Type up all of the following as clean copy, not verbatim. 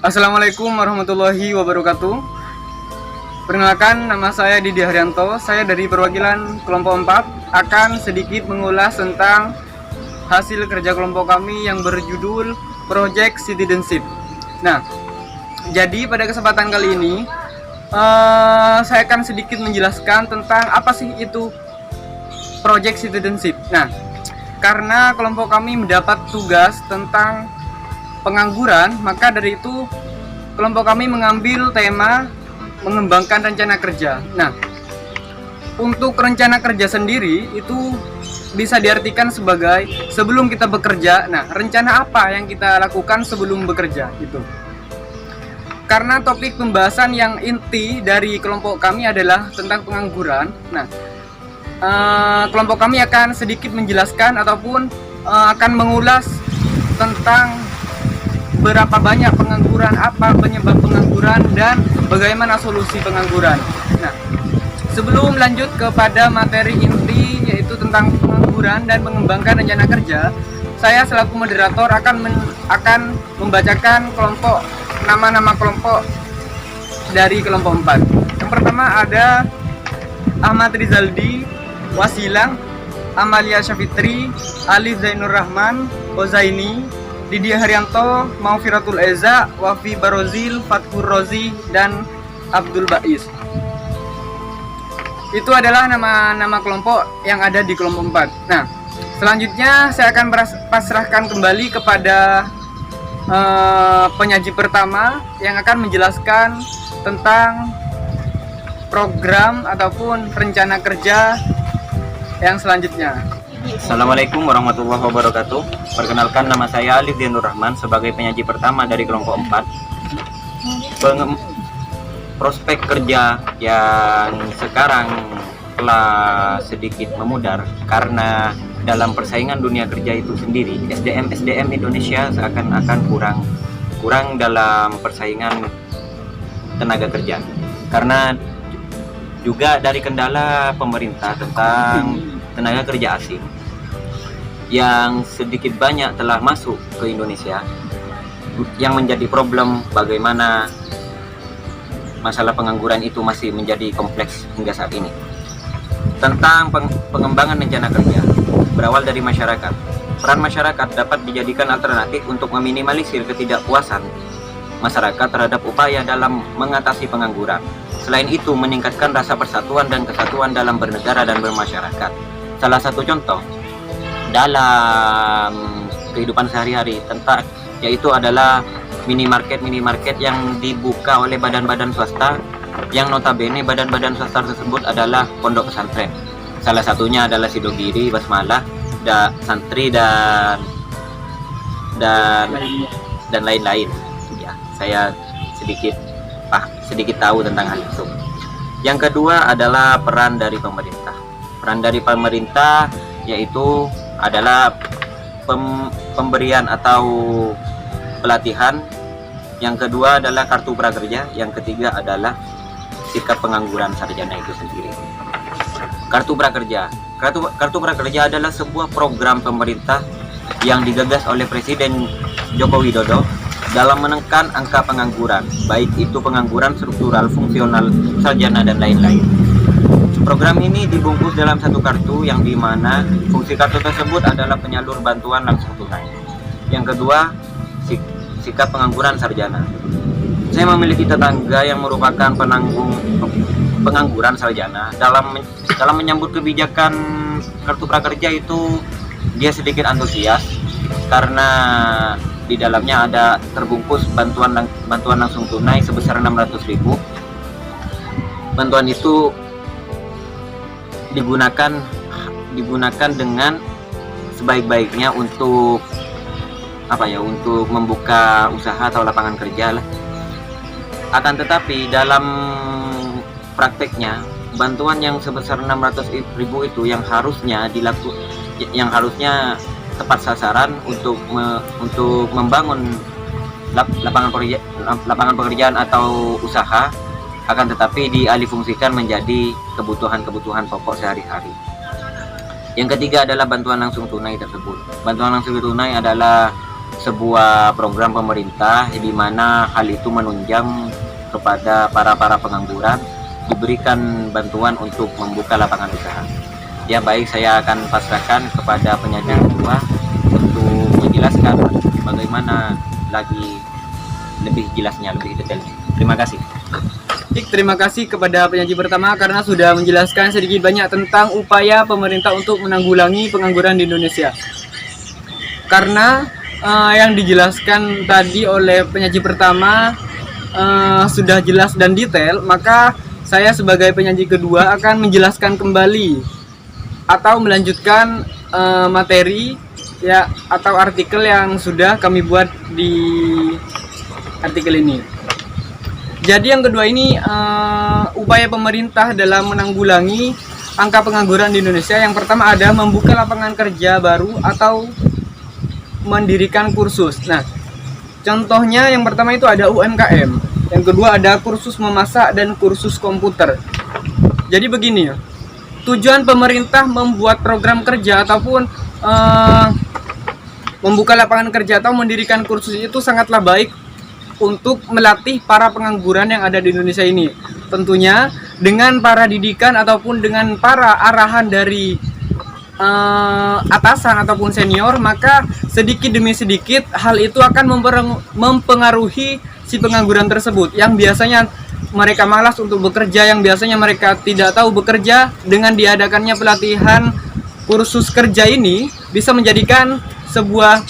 Assalamualaikum warahmatullahi wabarakatuh. Perkenalkan, nama saya Didi Haryanto. Saya dari perwakilan kelompok 4 akan sedikit mengulas tentang hasil kerja kelompok kami yang berjudul Project Citizenship. Nah, jadi pada kesempatan kali ini saya akan sedikit menjelaskan tentang apa sih itu Project Citizenship. Nah, karena kelompok kami mendapat tugas tentang pengangguran, maka dari itu kelompok kami mengambil tema mengembangkan rencana kerja. Nah, untuk rencana kerja sendiri itu bisa diartikan sebagai sebelum kita bekerja. Nah, rencana apa yang kita lakukan sebelum bekerja itu. Karena topik pembahasan yang inti dari kelompok kami adalah tentang pengangguran. Nah, kelompok kami akan sedikit menjelaskan ataupun akan mengulas tentang berapa banyak pengangguran, apa penyebab pengangguran, dan bagaimana solusi pengangguran. Nah, sebelum lanjut kepada materi inti yaitu tentang pengangguran dan mengembangkan rencana kerja, saya selaku moderator akan membacakan nama-nama kelompok dari kelompok 4. Yang pertama ada Ahmad Rizaldi, Wasilang, Amalia Syafitri, Alif Zainur Rahman, Ozaini, Didi Haryanto, Maufiratul Eza, Wafi Barozil, Fathur Rozi, dan Abdul Bais. Itu adalah nama-nama kelompok yang ada di kelompok 4. Nah, selanjutnya saya akan pasrahkan kembali kepada penyaji pertama yang akan menjelaskan tentang program ataupun rencana kerja yang selanjutnya. Assalamualaikum warahmatullahi wabarakatuh. Perkenalkan, nama saya Alif Zainur Rahman sebagai penyaji pertama dari kelompok 4. Prospek kerja yang sekarang telah sedikit memudar karena dalam persaingan dunia kerja itu sendiri SDM Indonesia seakan-akan kurang dalam persaingan tenaga kerja, karena juga dari kendala pemerintah tentang tenaga kerja asing yang sedikit banyak telah masuk ke Indonesia, yang menjadi problem bagaimana masalah pengangguran itu masih menjadi kompleks hingga saat ini. Tentang pengembangan rencana kerja berawal dari masyarakat. Peran masyarakat dapat dijadikan alternatif untuk meminimalisir ketidakpuasan masyarakat terhadap upaya dalam mengatasi pengangguran. Selain itu, meningkatkan rasa persatuan dan kesatuan dalam bernegara dan bermasyarakat. Salah satu contoh dalam kehidupan sehari-hari yaitu adalah minimarket yang dibuka oleh badan-badan swasta, yang notabene badan-badan swasta tersebut adalah pondok pesantren. Salah satunya adalah Sidogiri, Basmalah, Santri dan lain-lain. Ya, saya sedikit tahu tentang hal itu. Yang kedua adalah peran dari pemerintah. Peran dari pemerintah yaitu adalah pemberian atau pelatihan. Yang kedua adalah kartu prakerja. Yang ketiga adalah sikap pengangguran sarjana itu sendiri. Kartu prakerja. Kartu prakerja adalah sebuah program pemerintah yang digagas oleh Presiden Joko Widodo dalam menekan angka pengangguran, baik itu pengangguran struktural, fungsional, sarjana, dan lain-lain. Program ini dibungkus dalam satu kartu yang dimana fungsi kartu tersebut adalah penyalur bantuan langsung tunai. Yang kedua, sikap pengangguran sarjana. Saya memiliki tetangga yang merupakan penanggung pengangguran sarjana. Dalam menyambut kebijakan kartu prakerja itu, dia sedikit antusias karena di dalamnya ada terbungkus bantuan langsung tunai sebesar 600.000. Bantuan itu digunakan dengan sebaik-baiknya untuk untuk membuka usaha atau lapangan kerja lah. Akan tetapi dalam prakteknya, bantuan yang sebesar 600.000 itu yang harusnya tepat sasaran untuk membangun lapangan pekerjaan atau usaha, akan tetapi dialihfungsikan menjadi kebutuhan pokok sehari-hari. Yang ketiga adalah bantuan langsung tunai tersebut. Bantuan langsung tunai adalah sebuah program pemerintah di mana hal itu menunjang kepada para pengangguran diberikan bantuan untuk membuka lapangan usaha. Ya baik, saya akan pasrahkan kepada penyaji kedua untuk menjelaskan bagaimana lagi lebih jelasnya, lebih detailnya. Terima kasih. Baik, terima kasih kepada penyaji pertama karena sudah menjelaskan sedikit banyak tentang upaya pemerintah untuk menanggulangi pengangguran di Indonesia. Karena yang dijelaskan tadi oleh penyaji pertama sudah jelas dan detail, maka saya sebagai penyaji kedua akan menjelaskan kembali atau melanjutkan materi ya atau artikel yang sudah kami buat di artikel ini. Jadi yang kedua ini upaya pemerintah dalam menanggulangi angka pengangguran di Indonesia. Yang pertama ada membuka lapangan kerja baru atau mendirikan kursus. Nah, contohnya yang pertama itu ada UMKM. Yang kedua ada kursus memasak dan kursus komputer. Jadi begini ya, tujuan pemerintah membuat program kerja ataupun membuka lapangan kerja atau mendirikan kursus itu sangatlah baik untuk melatih para pengangguran yang ada di Indonesia ini. Tentunya dengan para didikan ataupun dengan para arahan dari atasan ataupun senior, maka sedikit demi sedikit hal itu akan mempengaruhi si pengangguran tersebut yang biasanya mereka malas untuk bekerja, yang biasanya mereka tidak tahu bekerja. Dengan diadakannya pelatihan kursus kerja ini bisa menjadikan sebuah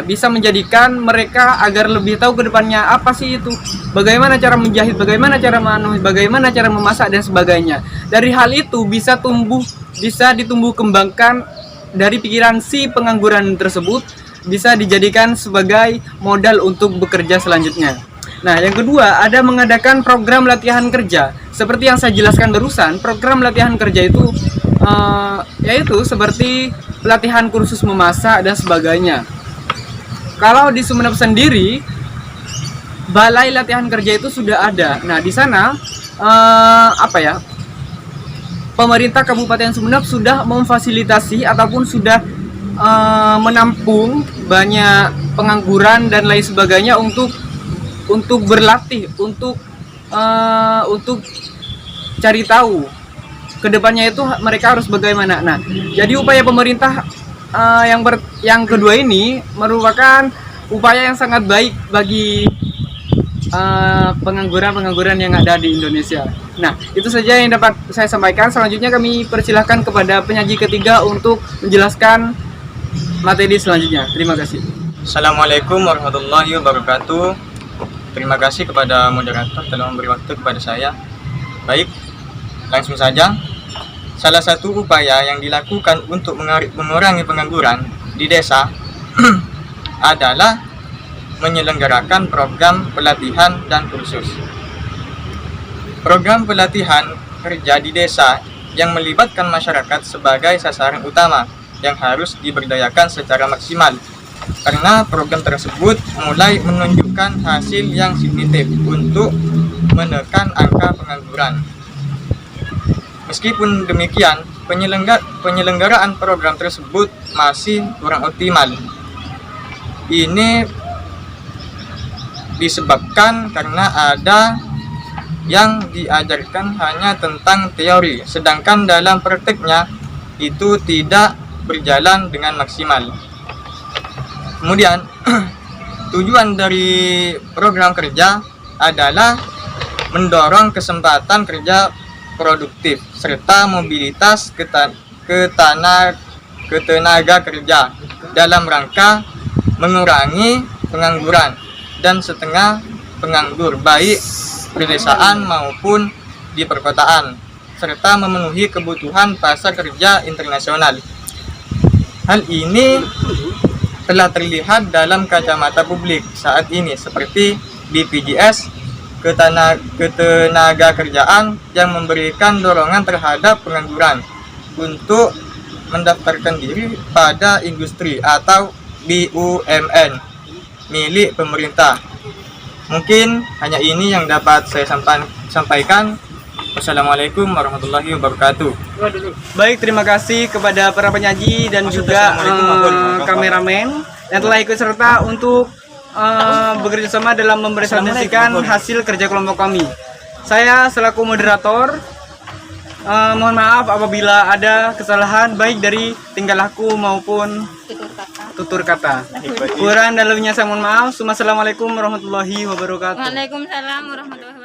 bisa menjadikan mereka agar lebih tahu ke depannya apa sih itu, bagaimana cara menjahit, bagaimana cara bagaimana cara memasak dan sebagainya. Dari hal itu bisa ditumbuh kembangkan dari pikiran si pengangguran tersebut, bisa dijadikan sebagai modal untuk bekerja selanjutnya. Nah, yang kedua ada mengadakan program latihan kerja. Seperti yang saya jelaskan barusan, program latihan kerja itu yaitu seperti pelatihan kursus memasak dan sebagainya. Kalau di Sumeneb sendiri, balai latihan kerja itu sudah ada. Nah, di sana pemerintah Kabupaten Sumeneb sudah memfasilitasi ataupun sudah menampung banyak pengangguran dan lain sebagainya untuk berlatih, untuk cari tahu kedepannya itu mereka harus bagaimana. Nah, jadi upaya pemerintah yang kedua ini merupakan upaya yang sangat baik bagi pengangguran yang ada di Indonesia. Nah, itu saja yang dapat saya sampaikan. Selanjutnya kami persilahkan kepada penyaji ketiga untuk menjelaskan materi selanjutnya. Terima kasih. Assalamualaikum warahmatullahi wabarakatuh. Terima kasih kepada moderator telah memberi waktu kepada saya. Baik, langsung saja. Salah satu upaya yang dilakukan untuk mengurangi pengangguran di desa adalah menyelenggarakan program pelatihan dan kursus. Program pelatihan kerja di desa yang melibatkan masyarakat sebagai sasaran utama yang harus diberdayakan secara maksimal, karena program tersebut mulai menunjukkan hasil yang signifikan untuk menekan angka pengangguran. Meskipun demikian, penyelenggaraan program tersebut masih kurang optimal. Ini disebabkan karena ada yang diajarkan hanya tentang teori, sedangkan dalam prakteknya itu tidak berjalan dengan maksimal. Kemudian, tujuan dari program kerja adalah mendorong kesempatan kerja produktif serta mobilitas ketenaga kerja dalam rangka mengurangi pengangguran dan setengah penganggur baik pedesaan maupun di perkotaan, serta memenuhi kebutuhan pasar kerja internasional. Hal ini telah terlihat dalam kacamata publik saat ini seperti BPJS ketenaga kerjaan yang memberikan dorongan terhadap pengangguran untuk mendaftarkan diri pada industri atau BUMN milik pemerintah. Mungkin hanya ini yang dapat saya sampaikan. Wassalamualaikum warahmatullahi wabarakatuh. Baik, terima kasih kepada para penyaji dan juga kameramen yang telah ikut serta untuk bekerja sama dalam mempresentasikan hasil kerja kelompok kami. Saya selaku moderator, mohon maaf apabila ada kesalahan baik dari tingkah laku maupun tutur kata. Kurang dan lebihnya saya mohon maaf. Assalamualaikum warahmatullahi wabarakatuh. Waalaikumsalam warahmatullahi wabarakatuh.